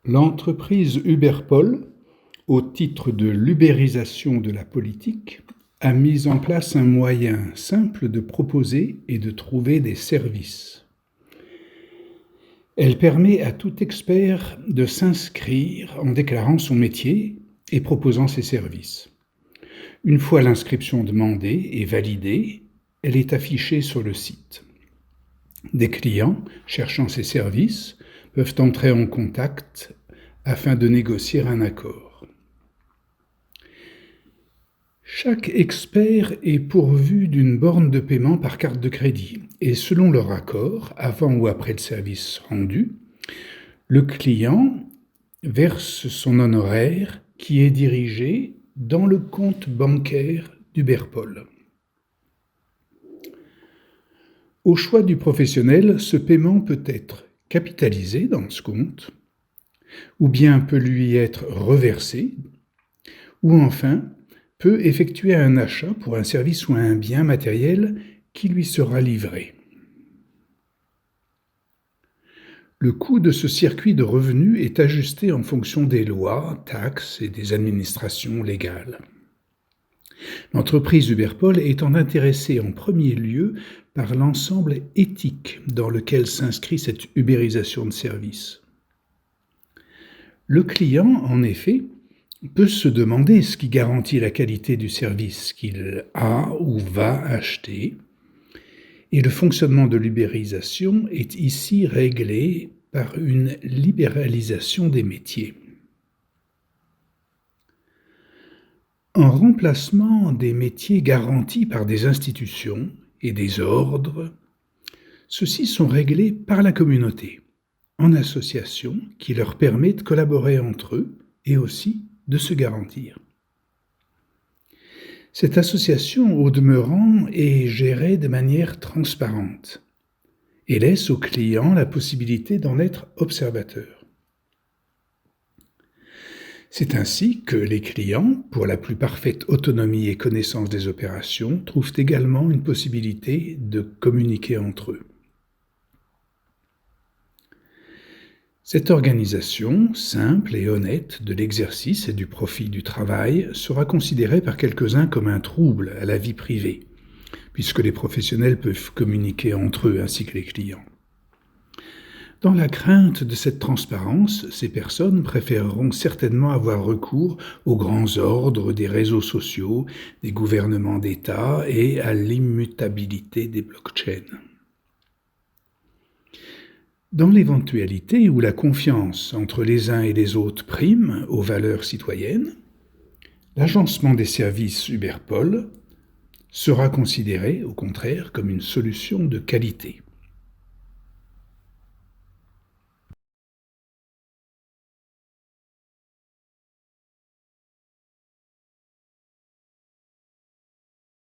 L'entreprise Uberpol, au titre de l'ubérisation de la politique, a mis en place un moyen simple de proposer et de trouver des services. Elle permet à tout expert de s'inscrire en déclarant son métier et proposant ses services. Une fois l'inscription demandée et validée, elle est affichée sur le site. Des clients cherchant ces services peuvent entrer en contact afin de négocier un accord. Chaque expert est pourvu d'une borne de paiement par carte de crédit et selon leur accord, avant ou après le service rendu, le client verse son honoraire qui est dirigé dans le compte bancaire d'Uberpol. Au choix du professionnel, ce paiement peut être capitalisé dans ce compte, ou bien peut lui être reversé, ou enfin peut effectuer un achat pour un service ou un bien matériel qui lui sera livré. Le coût de ce circuit de revenus est ajusté en fonction des lois, taxes et des administrations légales. L'entreprise Uberpol étant intéressée en premier lieu par l'ensemble éthique dans lequel s'inscrit cette ubérisation de services. Le client, en effet, peut se demander ce qui garantit la qualité du service qu'il a ou va acheter, et le fonctionnement de l'ubérisation est ici réglé par une libéralisation des métiers. En remplacement des métiers garantis par des institutions et des ordres, ceux-ci sont réglés par la communauté, en association qui leur permet de collaborer entre eux et aussi de se garantir. Cette association, au demeurant, est gérée de manière transparente et laisse aux clients la possibilité d'en être observateurs. C'est ainsi que les clients, pour la plus parfaite autonomie et connaissance des opérations, trouvent également une possibilité de communiquer entre eux. Cette organisation, simple et honnête de l'exercice et du profit du travail, sera considérée par quelques-uns comme un trouble à la vie privée, puisque les professionnels peuvent communiquer entre eux ainsi que les clients. Dans la crainte de cette transparence, ces personnes préféreront certainement avoir recours aux grands ordres des réseaux sociaux, des gouvernements d'État et à l'immutabilité des blockchains. Dans l'éventualité où la confiance entre les uns et les autres prime aux valeurs citoyennes, l'agencement des services Uberpol sera considéré, au contraire, comme une solution de qualité.